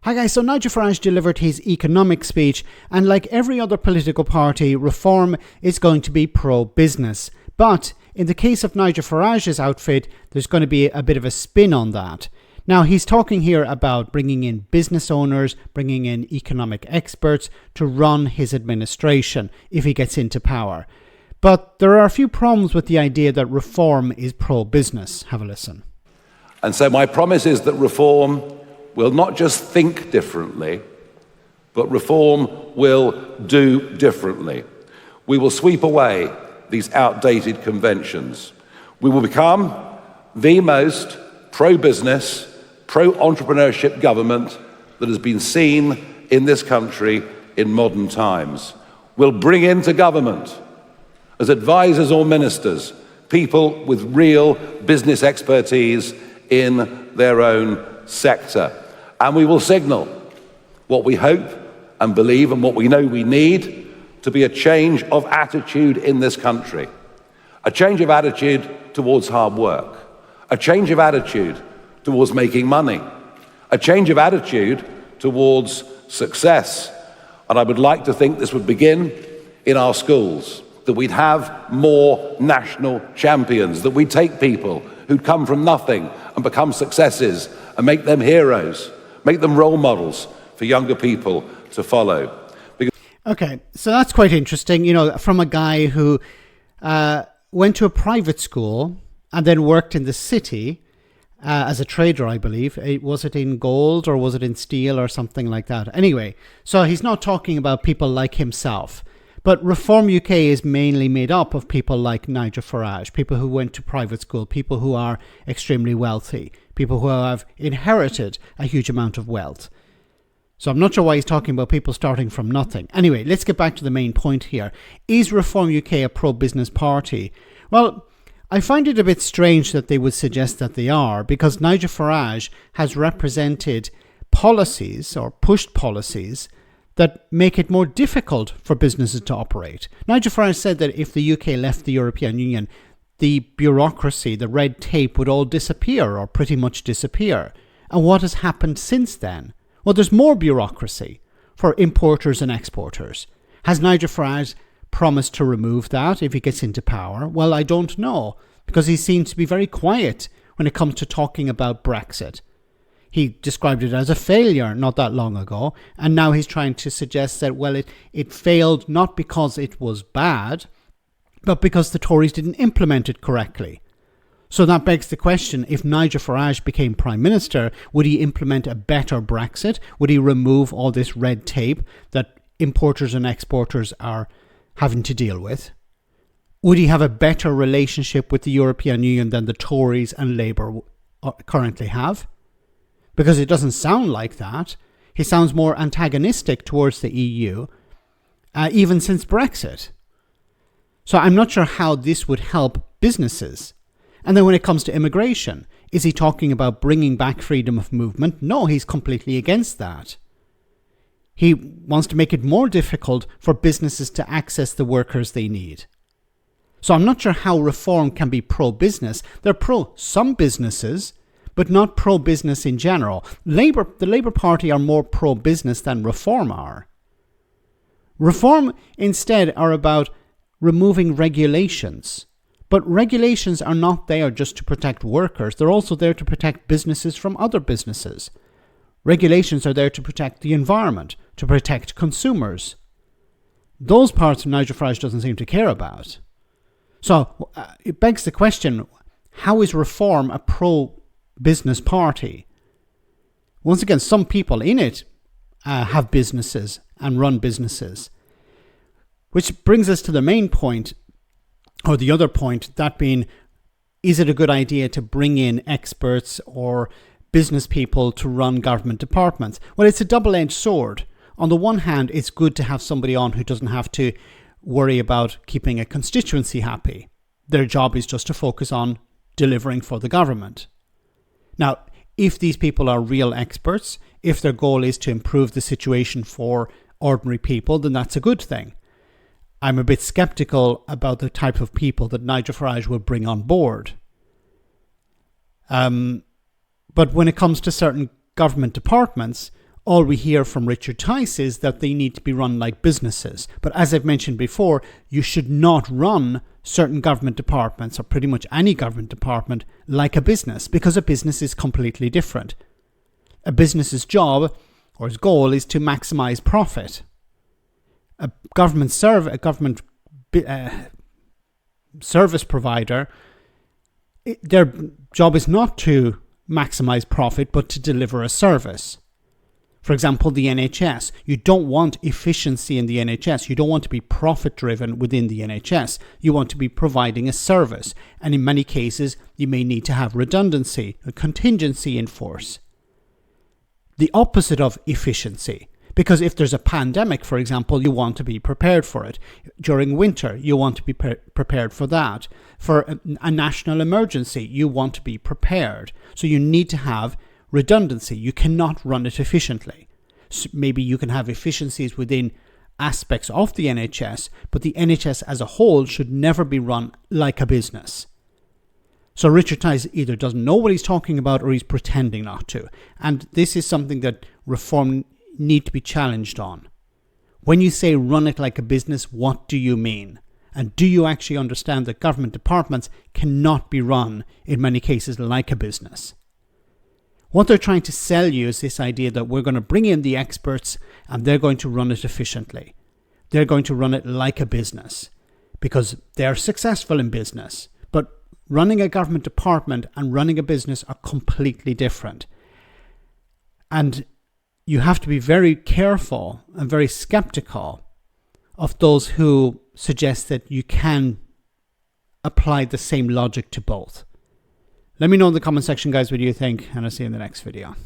Hi guys, so Nigel Farage delivered his economic speech, and like every other political party, Reform is going to be pro-business. But in the case of Nigel Farage's outfit, there's going to be a bit of a spin on that. Now, he's talking here about bringing in business owners, bringing in economic experts to run his administration if he gets into power. But there are a few problems with the idea that Reform is pro-business. Have a listen. And so my promise is that Reform will not just think differently, but Reform will do differently. We will sweep away these outdated conventions. We will become the most pro-business, pro-entrepreneurship government that has been seen in this country in modern times. We'll bring into government, as advisors or ministers, people with real business expertise in their own sector. And we will signal what we hope and believe and what we know we need to be a change of attitude in this country. A change of attitude towards hard work. A change of attitude towards making money. A change of attitude towards success. And I would like to think this would begin in our schools, that we'd have more national champions, that we'd take people who'd come from nothing and become successes and make them heroes, make them role models for younger people to follow. Okay, so that's quite interesting, from a guy who went to a private school and then worked in the city as a trader, I believe. Was it in gold or was it in steel or something like that? Anyway, so he's not talking about people like himself. But Reform UK is mainly made up of people like Nigel Farage, people who went to private school, people who are extremely wealthy, people who have inherited a huge amount of wealth. So I'm not sure why he's talking about people starting from nothing. Anyway, let's get back to the main point here. Is Reform UK a pro-business party? Well, I find it a bit strange that they would suggest that they are, because Nigel Farage has represented policies or pushed policies that make it more difficult for businesses to operate. Nigel Farage said that if the UK left the European Union, the bureaucracy, the red tape would all disappear or pretty much disappear. And what has happened since then? Well, there's more bureaucracy for importers and exporters. Has Nigel Farage promised to remove that if he gets into power? Well, I don't know, because he seems to be very quiet when it comes to talking about Brexit. He described it as a failure not that long ago, and now he's trying to suggest that, well, it failed not because it was bad, but because the Tories didn't implement it correctly. So that begs the question, if Nigel Farage became Prime Minister, would he implement a better Brexit? Would he remove all this red tape that importers and exporters are having to deal with? Would he have a better relationship with the European Union than the Tories and Labour currently have? Because it doesn't sound like that. He sounds more antagonistic towards the EU, even since Brexit. So I'm not sure how this would help businesses. And then when it comes to immigration, is he talking about bringing back freedom of movement? No, he's completely against that. He wants to make it more difficult for businesses to access the workers they need. So I'm not sure how Reform can be pro-business. They're pro some businesses, but not pro-business in general. The Labour Party are more pro-business than Reform are. Reform instead are about removing regulations. But regulations are not there just to protect workers. They're also there to protect businesses from other businesses. Regulations are there to protect the environment, to protect consumers. Those parts Nigel Farage doesn't seem to care about. So it begs the question, how is Reform a pro-business party? Once again, some people in it have businesses and run businesses. Which brings us to the main point, or the other point, that being, is it a good idea to bring in experts or business people to run government departments? Well, it's a double-edged sword. On the one hand, it's good to have somebody on who doesn't have to worry about keeping a constituency happy. Their job is just to focus on delivering for the government. Now, if these people are real experts, if their goal is to improve the situation for ordinary people, then that's a good thing. I'm a bit skeptical about the type of people that Nigel Farage will bring on board. But when it comes to certain government departments, all we hear from Richard Tice is that they need to be run like businesses. But as I've mentioned before, you should not run certain government departments, or pretty much any government department, like a business, because a business is completely different. A business's job or its goal is to maximize profit. A government service provider, their job is not to maximize profit, but to deliver a service. For example, the NHS. You don't want efficiency in the NHS. You don't want to be profit-driven within the NHS. You want to be providing a service. And in many cases, you may need to have redundancy, a contingency in force. The opposite of efficiency. Because if there's a pandemic, for example, you want to be prepared for it. During winter, you want to be prepared for that. For a national emergency, you want to be prepared. So you need to have redundancy. You cannot run it efficiently. So maybe you can have efficiencies within aspects of the NHS, but the NHS as a whole should never be run like a business. So Richard Tice either doesn't know what he's talking about or he's pretending not to. And this is something that reform need to be challenged on. When you say run it like a business, what do you mean? And do you actually understand that government departments cannot be run in many cases like a business? What they're trying to sell you is this idea that we're going to bring in the experts and they're going to run it efficiently. They're going to run it like a business because they're successful in business. But running a government department and running a business are completely different. And you have to be very careful and very skeptical of those who suggest that you can apply the same logic to both. Let me know in the comment section, guys, what you think, and I'll see you in the next video.